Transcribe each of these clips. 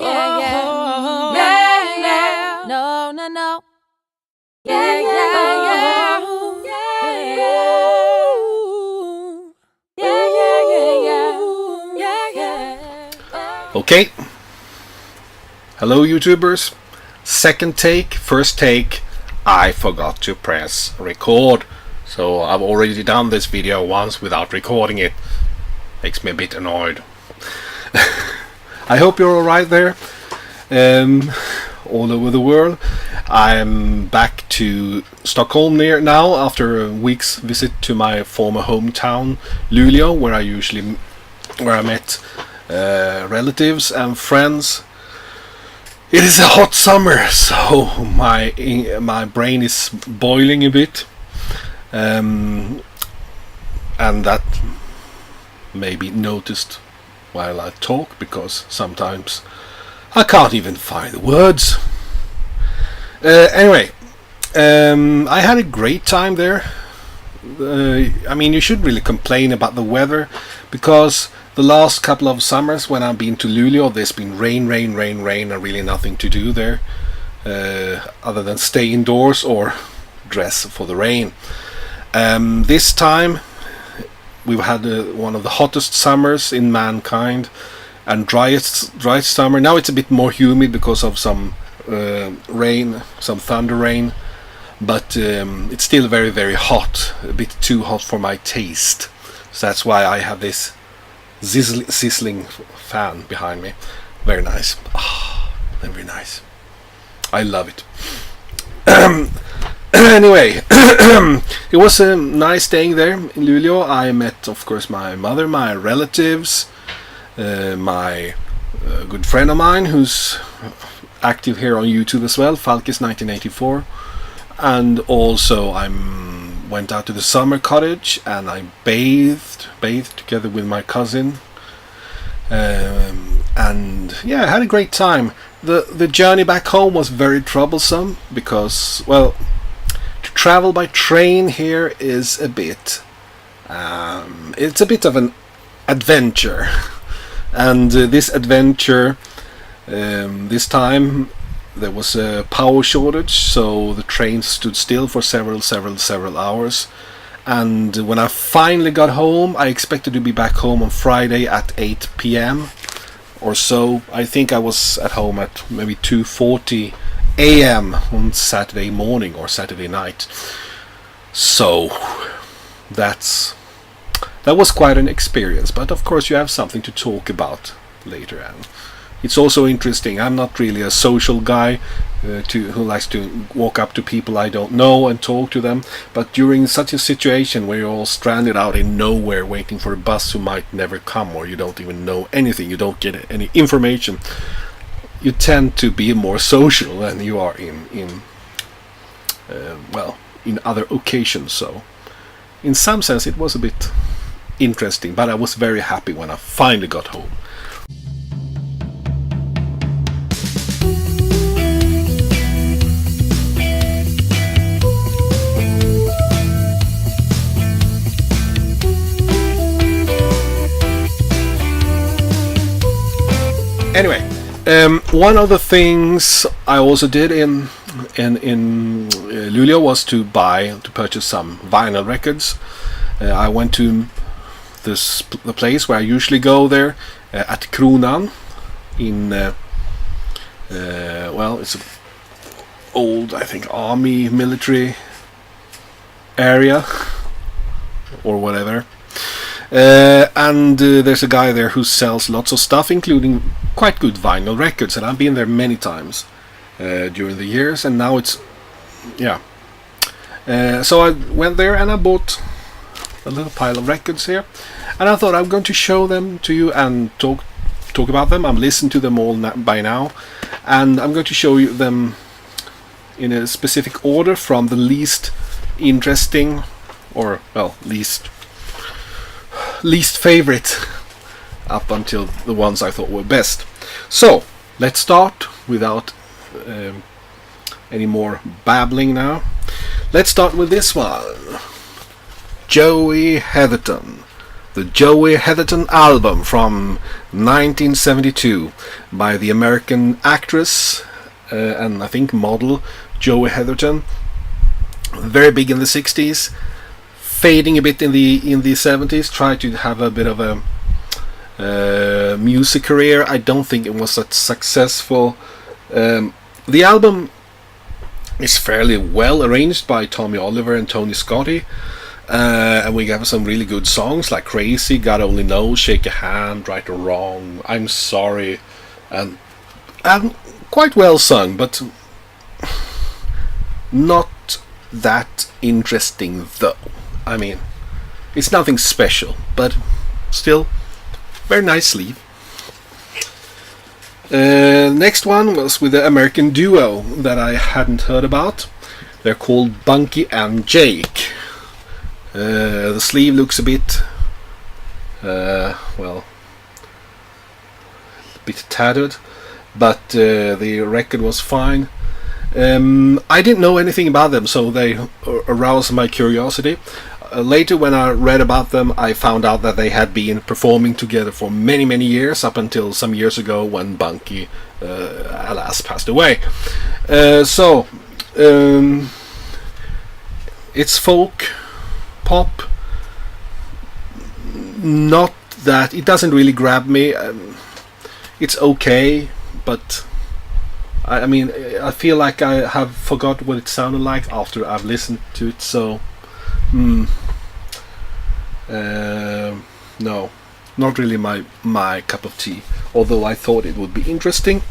yeah, yeah. Yeah, yeah. No, no, no. Yeah, yeah, yeah. Yeah, yeah. Yeah, yeah. Okay. Hello YouTubers. Second take, first take, I forgot to press record. So I've already done this video once without recording it. Makes me a bit annoyed. I hope you're alright there. All over the world. I'm back to Stockholm now after a week's visit to my former hometown Luleå, where I met relatives and friends. It is a hot summer, so my brain is boiling a bit, and that may be noticed while I talk, because sometimes I can't even find the words. Anyway, I had a great time there. I mean, you shouldn't really complain about the weather, because the last couple of summers when I've been to Luleå, there's been rain, and really nothing to do there, other than stay indoors or dress for the rain. This time we've had one of the hottest summers in mankind, and driest summer. Now it's a bit more humid because of some rain, some thunder rain, but it's still very, very hot, a bit too hot for my taste. So that's why I have this sizzling fan behind me. Very nice. Very nice. I love it. Anyway, it was a nice staying there in Luleå. I met, of course, my mother, my relatives, my good friend of mine who's active here on YouTube as well, Falkis1984, and also I went out to the summer cottage and I bathed together with my cousin, and yeah, I had a great time. The journey back home was very troublesome because, well, to travel by train here is a bit it's a bit of an adventure, and this adventure, this time there was a power shortage, so the train stood still for several hours. And when I finally got home, I expected to be back home on Friday at 8 p.m. or so. I think I was at home at maybe 2:40 a.m. on Saturday morning or Saturday night. So that was quite an experience, but of course you have something to talk about later. And it's also interesting. I'm not really a social guy who likes to walk up to people I don't know and talk to them, but during such a situation where you're all stranded out in nowhere waiting for a bus who might never come, or you don't even know anything, you don't get any information, you tend to be more social than you are in other occasions. So in some sense it was a bit interesting, but I was very happy when I finally got home. Anyway, one of the things I also did in Luleå was to purchase some vinyl records. I went to the place where I usually go there, at Kronan, in it's an old, I think, army military area or whatever. And there's a guy there who sells lots of stuff, including quite good vinyl records, and I've been there many times during the years, and now it's so I went there and I bought a little pile of records here, and I thought I'm going to show them to you and talk about them. I've listened to them all by now, and I'm going to show you them in a specific order from the least interesting, or well, least favorite up until the ones I thought were best. So let's start without any more babbling now. Let's start with this one. Joey Heatherton, the Joey Heatherton album from 1972 by the American actress and I think model Joey Heatherton. Very big in the 60s, fading a bit in the 70s. Tried to have a bit of a music career. I don't think it was that successful. The album is fairly well arranged by Tommy Oliver and Tony Scotti, and we have some really good songs like Crazy, God Only Knows, Shake a Hand, Right or Wrong, I'm Sorry, and quite well sung, but not that interesting though. I mean, it's nothing special, but still very nice sleeve. Next one was with the American duo that I hadn't heard about. They're called Bunky and Jake. The sleeve looks a bit well, a bit tattered, but the record was fine. I didn't know anything about them, so they aroused my curiosity. Later, when I read about them, I found out that they had been performing together for many years, up until some years ago when Bunky, alas, passed away. It's folk, pop, not that, it doesn't really grab me. It's okay, but I mean, I feel like I have forgot what it sounded like after I've listened to it, so no, not really my cup of tea, although I thought it would be interesting.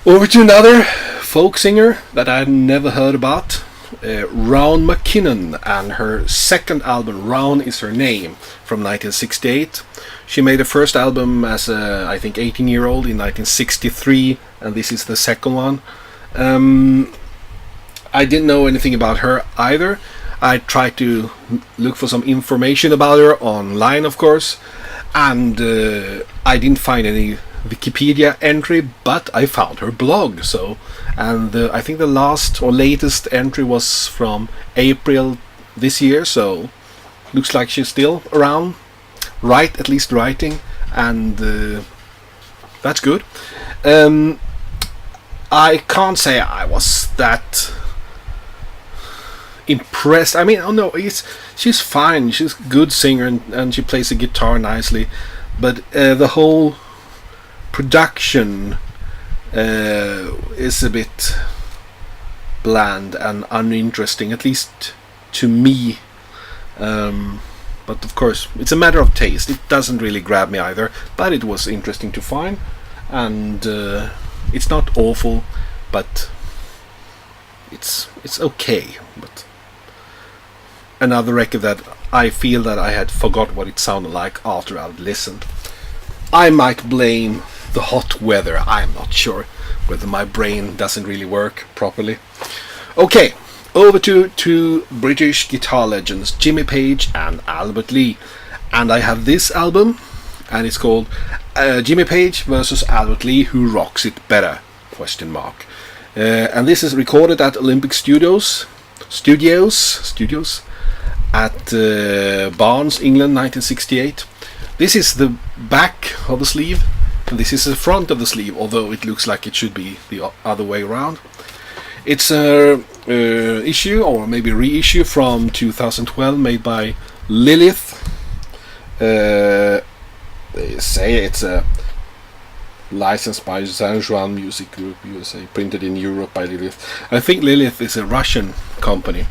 Over to another folk singer that I had never heard about, Rowan McKinnon, and her second album, Rowan Is Her Name, from 1968. She made her first album as a, I think, 18-year-old in 1963, and this is the second one. I didn't know anything about her either. I tried to look for some information about her online, of course, and I didn't find any Wikipedia entry, but I found her blog. So, and I think the last or latest entry was from April this year, so looks like she's still around, at least writing, and that's good. I can't say I was that impressed. I mean, oh no, she's fine. She's a good singer, and she plays the guitar nicely, but the whole production is a bit bland and uninteresting, at least to me. But of course, it's a matter of taste. It doesn't really grab me either, but it was interesting to find, and it's not awful, but it's okay. But another record that I feel that I had forgot what it sounded like after I'd listened. I might blame the hot weather. I'm not sure whether my brain doesn't really work properly. Okay, over to two British guitar legends, Jimmy Page and Albert Lee, and I have this album, and it's called Jimmy Page versus Albert Lee, Who Rocks It Better? ? And this is recorded at Olympic Studios at Barnes, England, 1968. This is the back of the sleeve, and this is the front of the sleeve, although it looks like it should be the other way around. It's a issue, or maybe reissue, from 2012, made by Lilith. They say it's a licensed by San Juan Music Group USA, printed in Europe by Lilith. I think Lilith is a Russian company.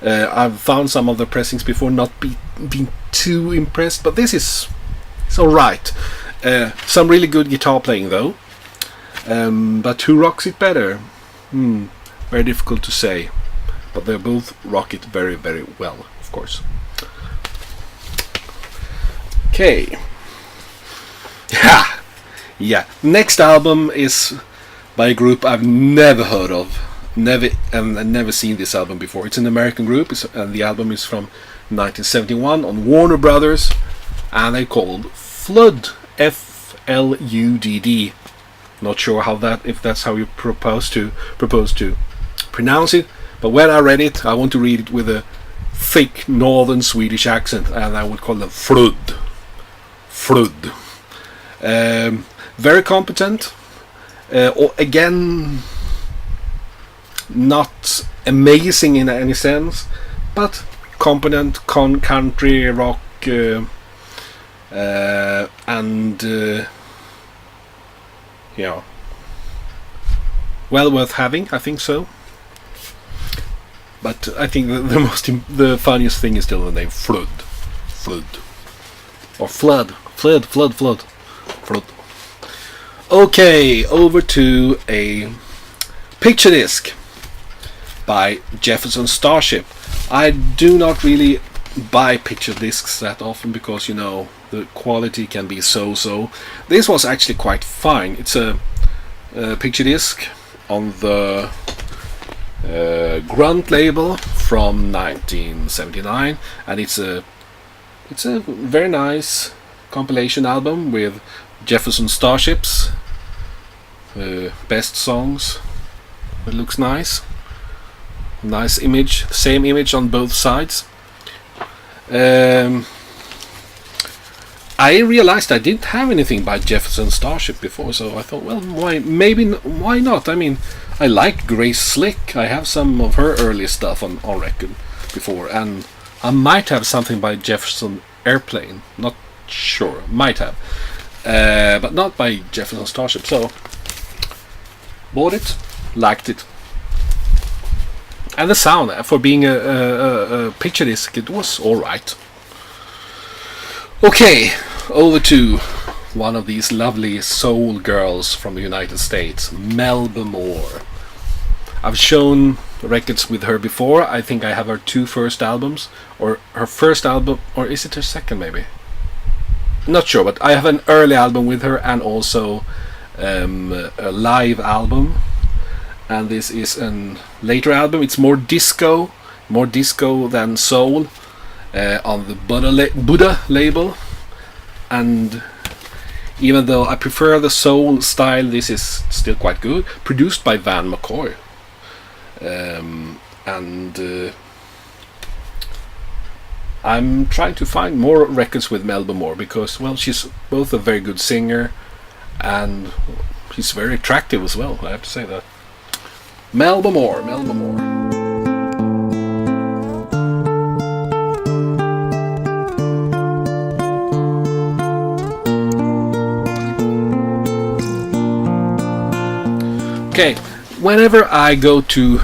I've found some of the pressings before, not been too impressed, but this is alright. Some really good guitar playing though. But who rocks it better? Very difficult to say, but they both rock it very well, of course. Okay. Yeah. Next album is by a group I've never heard of. Never seen this album before. It's an American group, and the album is from 1971 on Warner Brothers, and they're called Flood, F-L-U-D-D. Not sure if that's how you propose to pronounce it, but when I read it, I want to read it with a thick northern Swedish accent, and I would call them Frud. Frud. Very competent. Or again, not amazing in any sense, but competent country rock, and well worth having, I think so. But I think the funniest thing is still the name Flood, or Flood. Okay, over to a picture disc by Jefferson Starship. I do not really buy picture discs that often because the quality can be so. This was actually quite fine. It's a picture disc on the Grunt label from 1979, and it's a very nice compilation album with Jefferson Starship's best songs. It looks nice image, same image on both sides. I realized I didn't have anything by Jefferson Starship before, so I thought, well, why not? I mean, I like Grace Slick. I have some of her early stuff on record before, and I might have something by Jefferson Airplane. Not sure, might have, but not by Jefferson Starship. So bought it, liked it, and the sound for being a picture disc, it was all right. Okay, over to one of these lovely soul girls from the United States, Melba Moore. I've shown records with her before. I think I have her two first albums, or her first album, or is it her second maybe? Not sure, but I have an early album with her and also a live album. And this is a later album. It's more disco than soul. On the Buddha label, and even though I prefer the soul style, this is still quite good. Produced by Van McCoy, and I'm trying to find more records with Melba Moore because, well, she's both a very good singer and she's very attractive as well. I have to say that. Melba Moore. Okay, whenever I go to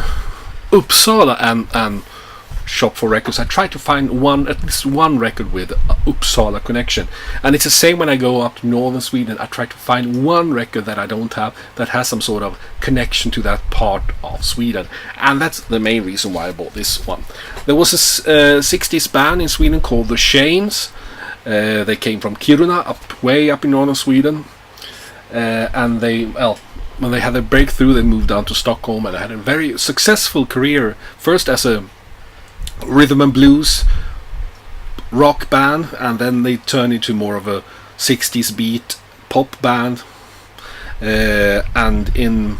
Uppsala and shop for records, I try to find at least one record with Uppsala connection. And it's the same when I go up to northern Sweden. I try to find one record that I don't have that has some sort of connection to that part of Sweden. And that's the main reason why I bought this one. There was a 60s band in Sweden called The Shanes. They came from Kiruna, way up in northern Sweden. And when they had their breakthrough, they moved down to Stockholm and had a very successful career. First as a rhythm and blues rock band, and then they turned into more of a 60s beat pop band. And in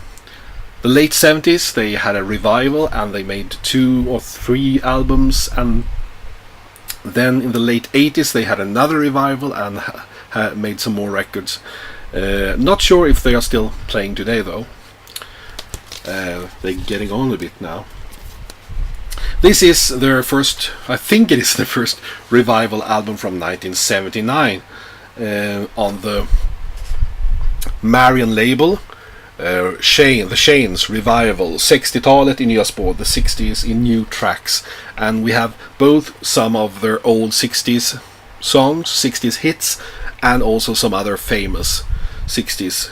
the late 70s, they had a revival and they made 2 or 3 albums. And then in the late 80s, they had another revival and made some more records. Not sure if they are still playing today though. They're getting on a bit now. This is their first, I think it is their first revival album from 1979 on the Marion label. The Shanes Revival, 60-talet i nya spår, the 60s in new tracks. And we have both some of their old 60s songs, 60s hits, and also some other famous 60s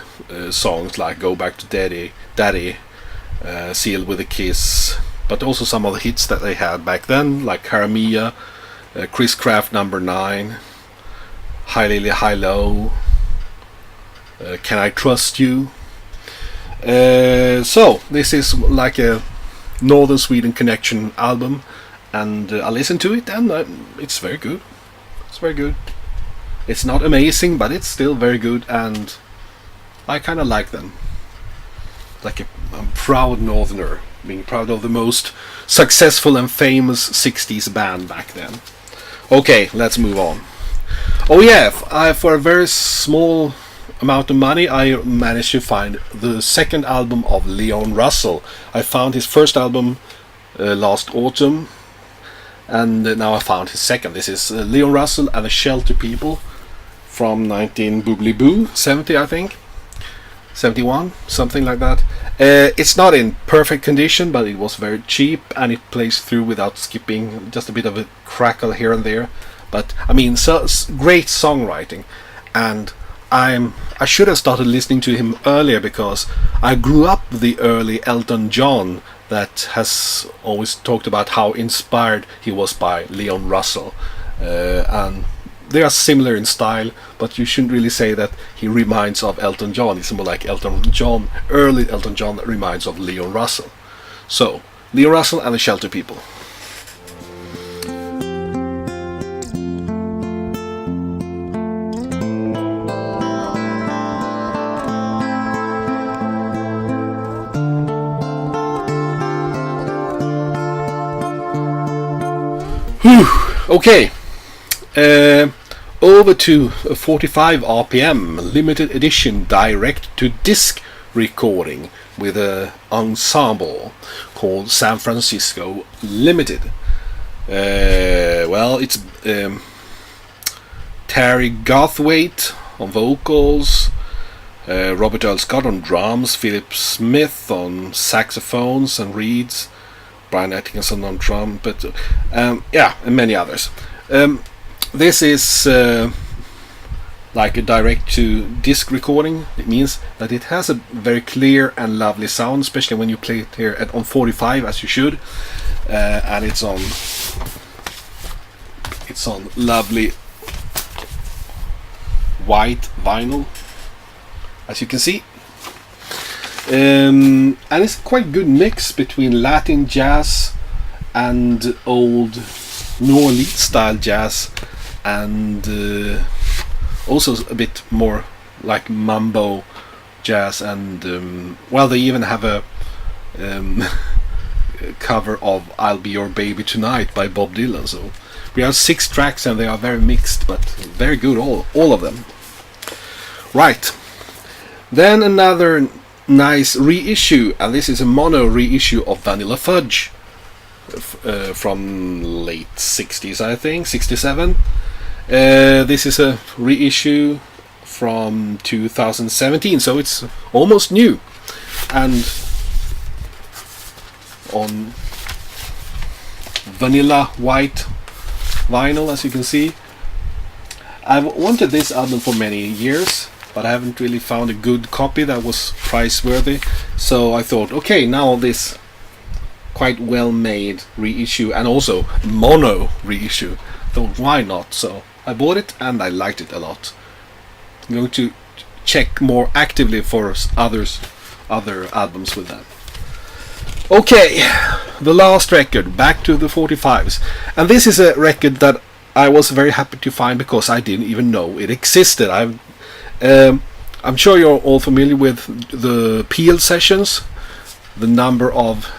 songs like Go Back to Daddy, Sealed with a Kiss, but also some of the hits that they had back then, like Haramia, Chris Craft Number 9, High Lily High Low, Can I Trust You? So this is like a Northern Sweden connection album, and I listened to it and it's very good. It's very good. It's not amazing, but it's still very good, and I kind of like them. Like a proud northerner being proud of the most successful and famous 60s band back then. Okay, let's move on. Oh yeah, for a very small amount of money I managed to find the second album of Leon Russell. I found his first album last autumn, and now I found his second. This is Leon Russell and the Shelter People from 1970, I think. 71, something like that. It's not in perfect condition, but it was very cheap, and it plays through without skipping, just a bit of a crackle here and there. But I mean, so great songwriting, and I should have started listening to him earlier, because I grew up with the early Elton John that has always talked about how inspired he was by Leon Russell, and they are similar in style, but you shouldn't really say that he reminds of Elton John. It's more like Elton John, early Elton John, that reminds of Leon Russell. So, Leon Russell and the Shelter People. Whew. Okay. Over to a 45 RPM limited edition direct to disc recording with an ensemble called San Francisco Limited. Well, it's Terry Garthwaite on vocals, Robert Earl Scott on drums, Philip Smith on saxophones and reeds, Brian Atkinson on trumpet, and many others. This is like a direct-to-disc recording. It means that it has a very clear and lovely sound, especially when you play it here on 45, as you should. And it's on lovely white vinyl, as you can see. And it's a quite good mix between Latin jazz and old New Orleans style jazz, and also a bit more like mambo jazz, and they even have a cover of I'll Be Your Baby Tonight by Bob Dylan. So we have 6 tracks, and they are very mixed, but very good, all of them. Right, then another nice reissue, and this is a mono reissue of Vanilla Fudge from late 60s, I think, 67. This is a reissue from 2017, so it's almost new, and on vanilla white vinyl, as you can see. I've wanted this album for many years, but I haven't really found a good copy that was price worthy, so I thought, okay, now this quite well made reissue, and also mono reissue, thought why not, so I bought it and I liked it a lot. I'm going to check more actively for other albums with that. Okay, the last record, back to the 45s, and this is a record that I was very happy to find because I didn't even know it existed. I'm sure you're all familiar with the Peel sessions, the number of,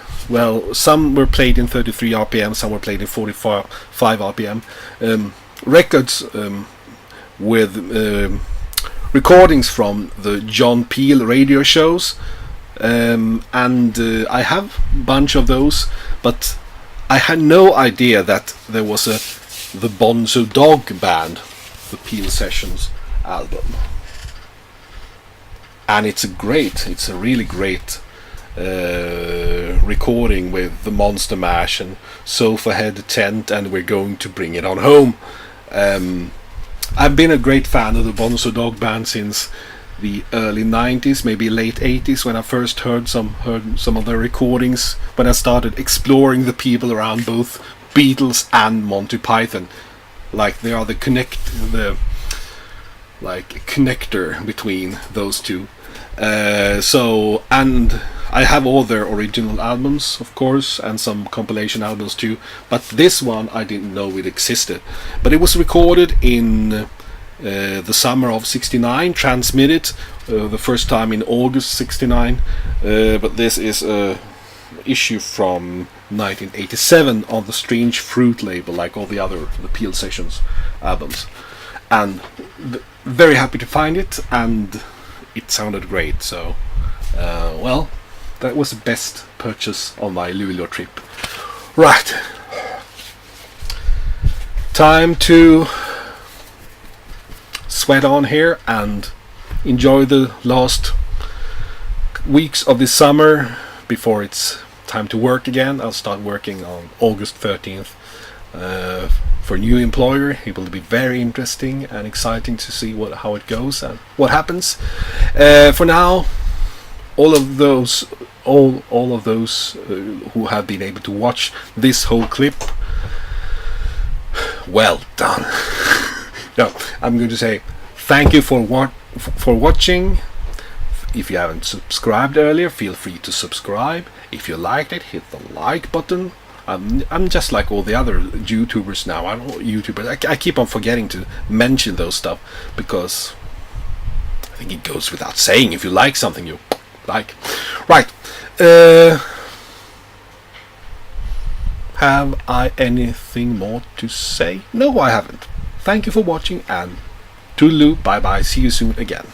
some were played in 33 RPM, some were played in 45 RPM. Records with recordings from the John Peel radio shows, and I have a bunch of those, but I had no idea that there was the Bonzo Dog Band, the Peel Sessions album, and it's a really great recording with the Monster Mash and Sofa Head Tent, and We're Going to Bring It On Home. I've been a great fan of the Bonzo Dog Band since the early 90s, maybe late 80s, when I first heard some of their recordings, when I started exploring the people around both Beatles and Monty Python. Like they are the connector between those two. And I have all their original albums, of course, and some compilation albums too, but this one I didn't know it existed. But it was recorded in the summer of 69, transmitted the first time in August 69, but this is a issue from 1987 on the Strange Fruit label, like all the other the Peel Sessions albums, and very happy to find it, and it sounded great. So, well, that was the best purchase on my Luleå trip. Right, time to sweat on here and enjoy the last weeks of the summer before it's time to work again. I'll start working on August 13th for a new employer. It will be very interesting and exciting to see how it goes and what happens. For now, all of those who have been able to watch this whole clip, well done. No, I'm going to say thank you for watching. If you haven't subscribed earlier, feel free to subscribe. If you liked it, hit the like button. I'm just like all the other YouTubers now. I keep on forgetting to mention those stuff because I think it goes without saying. If you like something, you like. Right. Have I anything more to say? No, I haven't. Thank you for watching, and toodaloo, bye bye, see you soon again.